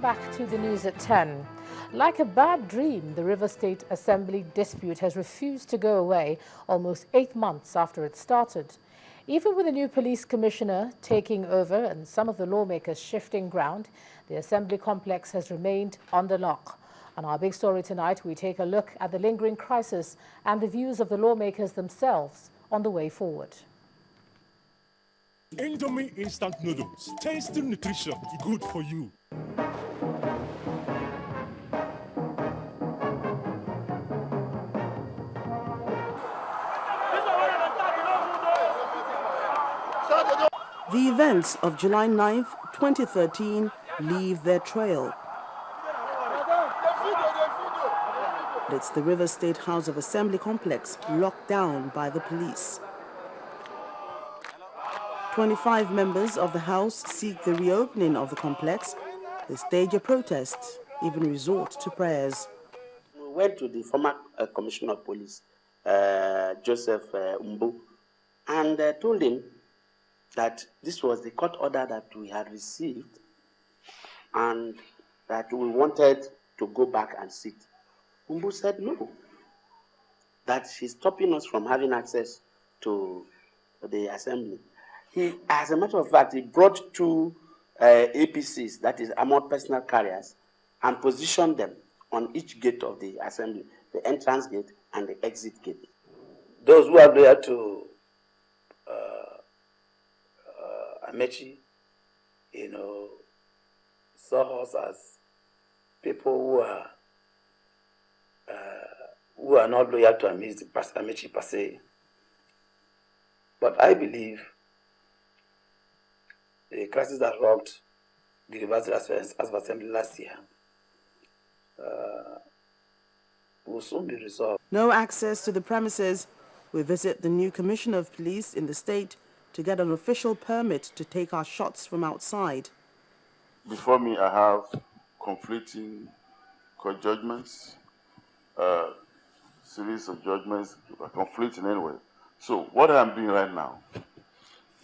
back to the news at 10. Like a bad dream, the River State Assembly dispute has refused to go away almost 8 months after it started. Even with the new police commissioner taking over and some of the lawmakers shifting ground, the Assembly complex has remained under lock. On our big story tonight, we take a look at the lingering crisis and the views of the lawmakers themselves on the way forward. Indomie instant noodles, tasty nutrition, good for you. The events of July 9th, 2013 leave their trail. It's the River State House of Assembly complex locked down by the police. 25 members of the House seek the reopening of the complex. They stage a protest, even resort to prayers. We went to the former Commissioner of Police, Joseph Umbu, and told him that this was the court order that we had received and that we wanted to go back and sit. Umbu said no, that he's stopping us from having access to the assembly. He, as a matter of fact, he brought two APCs, that is armored personal carriers, and positioned them on each gate of the assembly, the entrance gate and the exit gate. Those who are there to Amechi, saw us as people who are not loyal to Amechi per se. But I believe the crisis that rocked the University of Assembly last year will soon be resolved. No access to the premises. We visit the new Commissioner of Police in the state to get an official permit to take our shots from outside. Before me, I have conflicting court judgments, series of judgments, conflicting anyway. So what I'm doing right now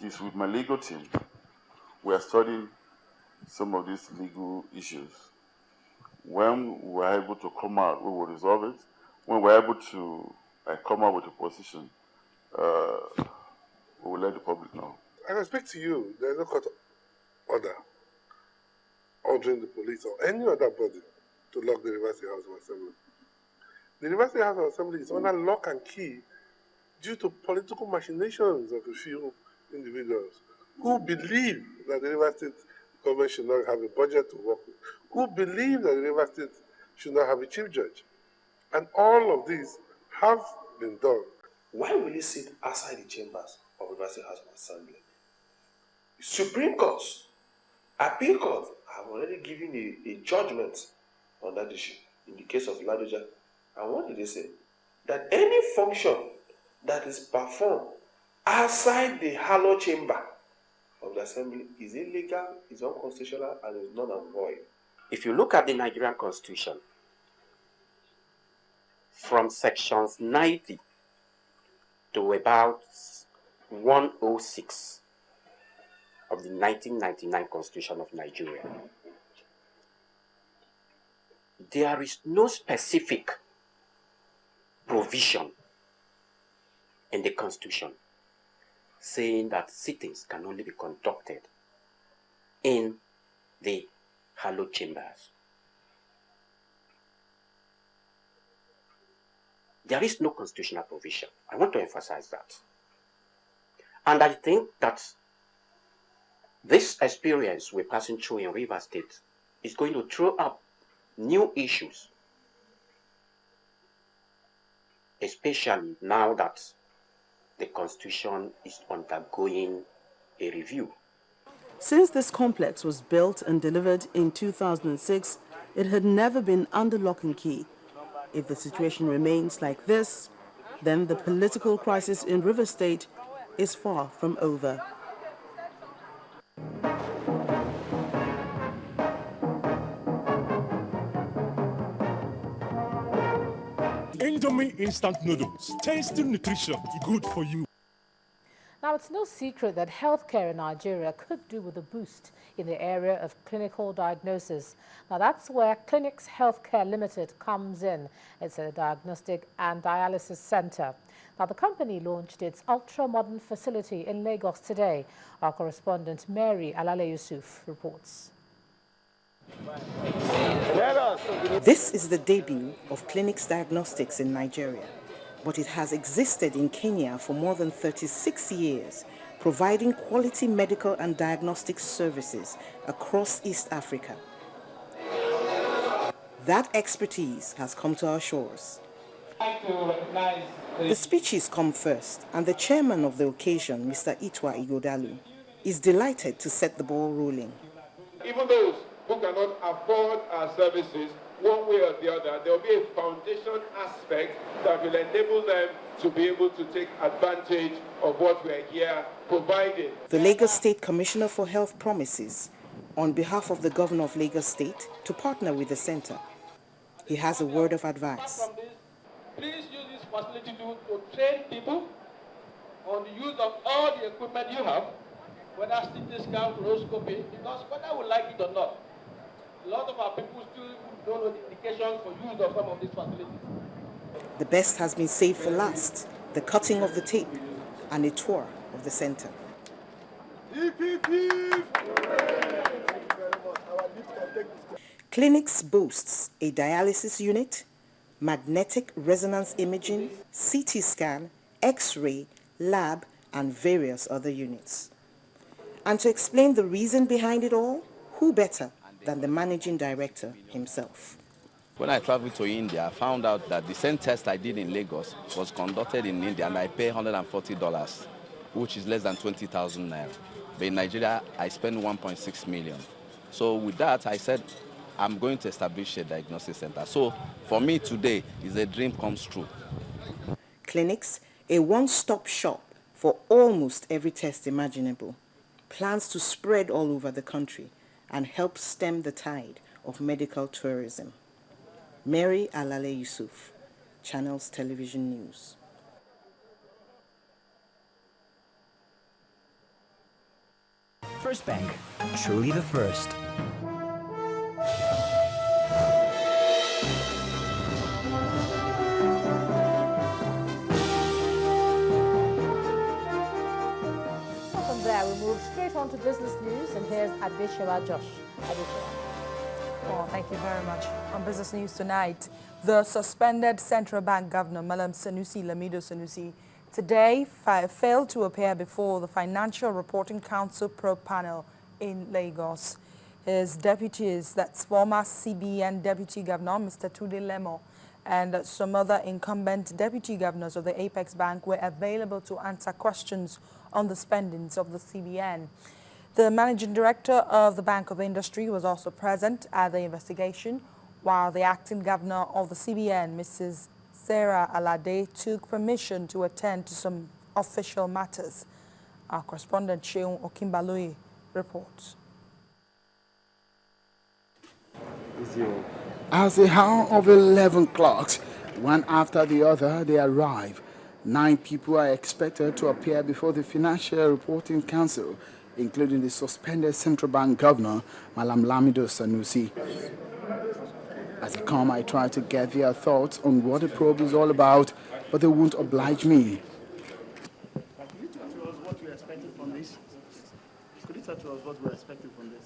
is with my legal team, we are studying some of these legal issues. When we're able to come out, we will resolve it. When we're able to come out with a position, we will let the public know. I respect to you, there's no court order ordering the police or any other body to lock the University House of Assembly. The University House of Assembly is under lock and key due to political machinations of a few individuals who believe that the River State government should not have a budget to work with, who believe that the River State should not have a chief judge. And all of these have been done. Why will he sit outside the chambers of the River State House of Assembly? Supreme Courts, Appeal Court have already given a judgment on that issue in the case of Ladoja. And what did they say? That any function that is performed outside the hallowed chamber of the assembly is illegal, is unconstitutional, and is null and void. If you look at the Nigerian Constitution, from sections 90 to about 106 of the 1999 Constitution of Nigeria, there is no specific provision in the Constitution saying that sittings can only be conducted in the hallowed chambers. There is no constitutional provision. I want to emphasize that. And I think that this experience we're passing through in River State is going to throw up new issues, especially now that the Constitution is undergoing a review. Since this complex was built and delivered in 2006, it had never been under lock and key. If the situation remains like this, then the political crisis in River State is far from over. Indomie instant noodles, tasty nutrition, good for you. Now, it's no secret that healthcare in Nigeria could do with a boost in the area of clinical diagnosis. Now, that's where Clinics Healthcare Limited comes in. It's a diagnostic and dialysis center. Now, the company launched its ultra-modern facility in Lagos today. Our correspondent Mary Alale Yusuf reports. This is the debut of Clinics Diagnostics in Nigeria, but it has existed in Kenya for more than 36 years, providing quality medical and diagnostic services across East Africa. That expertise has come to our shores. The speeches come first, and the chairman of the occasion, Mr. Itwa Igodalu, is delighted to set the ball rolling. Even those who cannot afford our services, one way or the other, there will be a foundation aspect that will enable them to be able to take advantage of what we are here providing. The Lagos State Commissioner for Health promises, on behalf of the Governor of Lagos State, to partner with the center. He has a word of advice. Please use this facility to train people on the use of all the equipment you have, whether CT scan, fluoroscopy, because whether we like it or not, a lot of our people still don't know the indications for use of some of these facilities. The best has been saved for last, the cutting of the tape and a tour of the center. Clinics boasts a dialysis unit, magnetic resonance imaging, CT scan, X-ray, lab, and various other units. And to explain the reason behind it all, who better than the managing director himself? When I traveled to India, I found out that the same test I did in Lagos was conducted in India, and I pay $140, which is less than 20,000 naira. But in Nigeria, I spend 1.6 million. So with that, I said, I'm going to establish a diagnostic center. So for me today, is a dream comes true. Clinics, a one-stop shop for almost every test imaginable, plans to spread all over the country and help stem the tide of medical tourism. Mary Alale Yusuf, Channels Television News. First Bank, truly the first. From there, we move straight on to business news, and here's Adeshewa Josh. Adeshewa. Well, thank you very much. On business news tonight, the suspended Central Bank Governor, Malam Sanusi Lamido Sanusi, today failed to appear before the Financial Reporting Council probe panel in Lagos. His deputies, that's former CBN Deputy Governor, Mr. Tunde Lemo, and some other incumbent deputy governors of the Apex Bank were available to answer questions on the spendings of the CBN. The managing director of the Bank of Industry was also present at the investigation, while the acting governor of the CBN, Mrs. Sarah Alade, took permission to attend to some official matters. Our correspondent Sheung Okimbalui reports. As the hour of 11 clocks, one after the other, they arrive. 9 people are expected to appear before the Financial Reporting Council, including the suspended Central Bank Governor, Malam Lamido Sanusi. As they come, I try to get their thoughts on what the probe is all about, but they won't oblige me. Could you tell us what you're expecting from this? Could you tell us what we're expecting from this?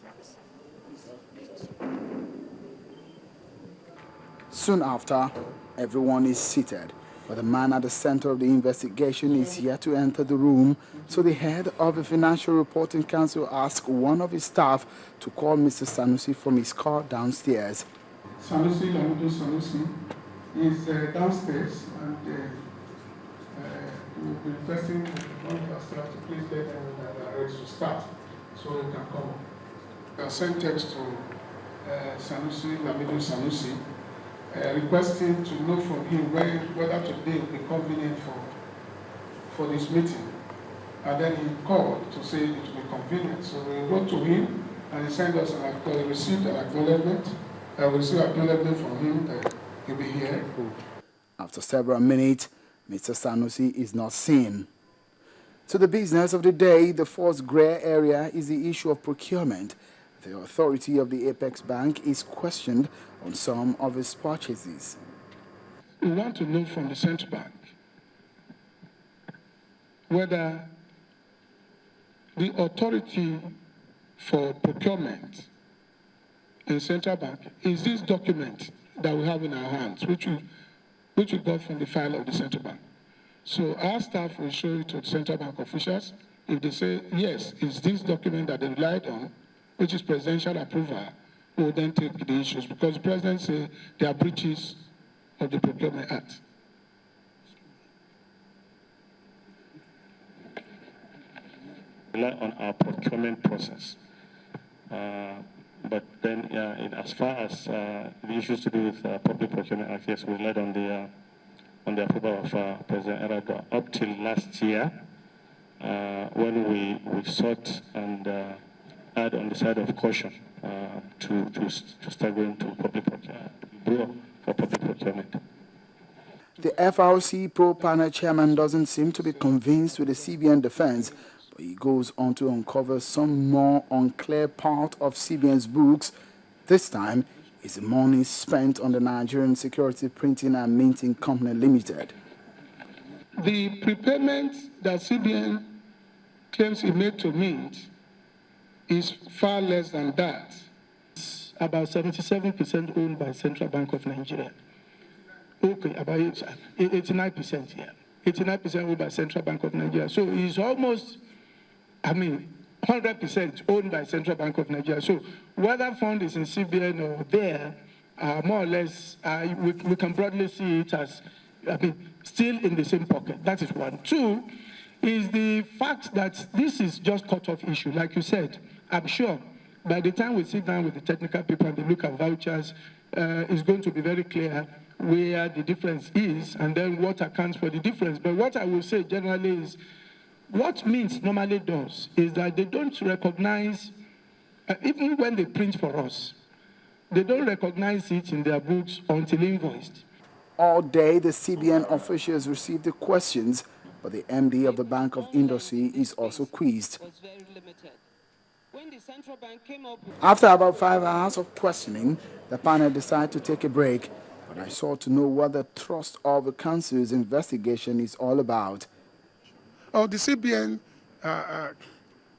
Soon after, everyone is seated, but the man at the center of the investigation is yet to enter the room, so the head of the Financial Reporting Council asked one of his staff to call Mr. Sanusi from his car downstairs. Sanusi Lamido Sanusi is downstairs, and we will be requesting one of our staff to please let them know that they are ready to start, so they can come. I sent text to Sanusi Lamido Sanusi, requesting to know from him whether today will be convenient for this meeting. And then he called to say it will be convenient. So we wrote to him, and he sent us we received an acknowledgement. We received acknowledgement from him that he'll be here. After several minutes, Mr. Sanusi is not seen. To the business of the day, the fourth grey area is the issue of procurement. The authority of the Apex Bank is questioned on some of its purchases. We want to know from the central bank whether the authority for procurement in central bank is this document that we have in our hands, which we got from the file of the central bank. So our staff will show it to the central bank officials. If they say, yes, it's this document that they relied on, which is presidential approval, we will then take the issues, because the president says there are breaches of the Procurement Act. Rely on our procurement process. But then, as far as the issues to do with public procurement act, yes, we relied on the approval of President Ado up till last year, when we sought and add on the side of caution to start going to public bureau for public procurement. The FRC pro-panel chairman doesn't seem to be convinced with the CBN defense, but he goes on to uncover some more unclear part of CBN's books. This time, it's the money spent on the Nigerian Security Printing and Minting Company Limited. The prepayment that CBN claims he made to Mint is far less than that. It's about 77% owned by Central Bank of Nigeria. Okay, about 89%, yeah. 89% owned by Central Bank of Nigeria. So it's almost, 100% owned by Central Bank of Nigeria. So whether fund is in CBN or there, more or less, we can broadly see it as, still in the same pocket. That is one. Two is the fact that this is just cut-off issue. Like you said, I'm sure by the time we sit down with the technical people and they look at vouchers, it's going to be very clear where the difference is and then what accounts for the difference. But what I will say generally is, what Mint normally does is that they don't recognize, even when they print for us, they don't recognize it in their books until invoiced. All day, the CBN officials received the questions, but the MD of the Bank of Industry is also quizzed. After about 5 hours of questioning, the panel decided to take a break, but I sought to know what the thrust of the Council's investigation is all about. The CBN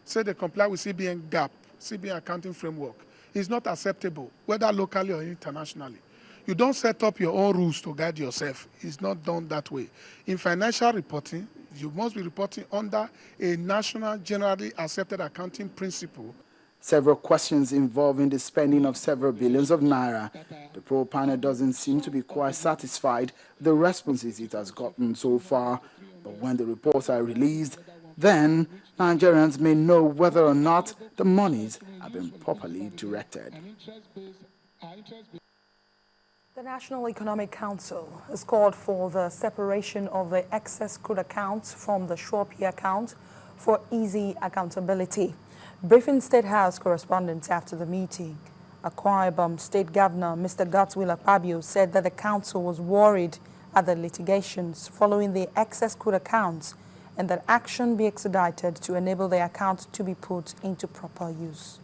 said they comply with CBN GAP, CBN accounting framework. It's not acceptable, whether locally or internationally. You don't set up your own rules to guide yourself. It's not done that way. In financial reporting, you must be reporting under a national generally accepted accounting principle. Several questions involving the spending of several billions of naira. The pro panel doesn't seem to be quite satisfied with the responses it has gotten so far. But when the reports are released, then Nigerians may know whether or not the monies have been properly directed. The National Economic Council has called for the separation of the excess crude accounts from the Shorpy account for easy accountability. Briefing State House correspondents after the meeting, Akwa Ibom State Governor Mr. Godswill Akpabio said that the council was worried at the litigations following the excess crude accounts and that action be expedited to enable the accounts to be put into proper use.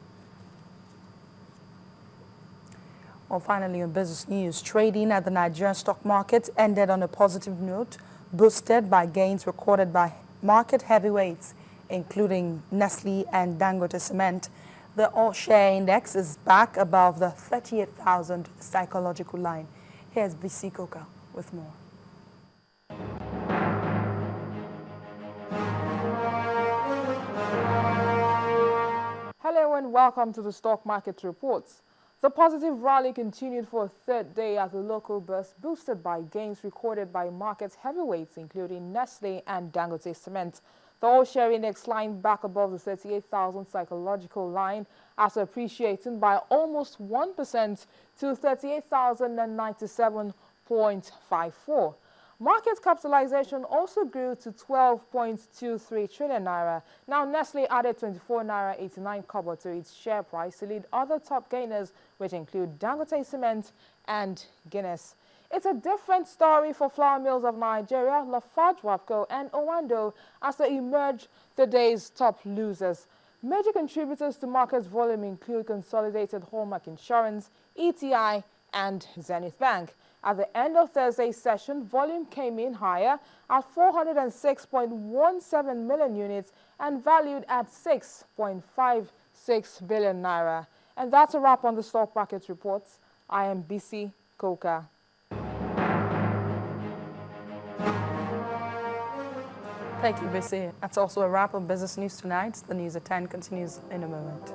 Well, finally, on business news, trading at the Nigerian stock market ended on a positive note, boosted by gains recorded by market heavyweights, including Nestle and Dangote Cement. The all-share index is back above the 38,000 psychological line. Here's VC Coca with more. Hello and welcome to the Stock Market Reports. The positive rally continued for a third day at the local burst, boosted by gains recorded by market heavyweights, including Nestle and Dangote Cement. The all-share index climbed back above the 38,000 psychological line after appreciating by almost 1% to 38,097.54. Market capitalization also grew to 12.23 trillion naira. Now, Nestle added 24 naira 89 kobo to its share price to lead other top gainers, which include Dangote Cement and Guinness. It's a different story for flour mills of Nigeria, Lafarge Wapco and Owando as they emerge the day's top losers. Major contributors to market's volume include Consolidated Hallmark Insurance, ETI, and Zenith Bank. At the end of Thursday's session, volume came in higher at 406.17 million units and valued at 6.56 billion naira. And that's a wrap on the stock market reports. I am BC Koka. Thank you, BC. That's also a wrap on Business News Tonight. The news at 10 continues in a moment.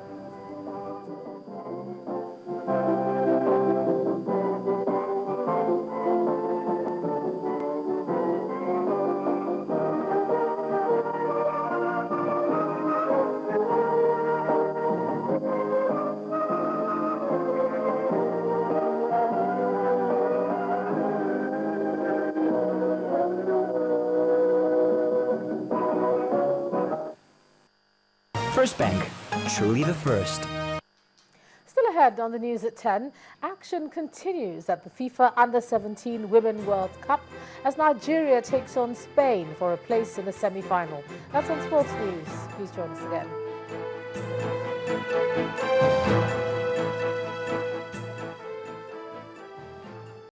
First Bank, truly the first. Still ahead on the news at 10, action continues at the FIFA Under-17 Women World Cup as Nigeria takes on Spain for a place in the semi-final. That's on Sports News. Please join us again.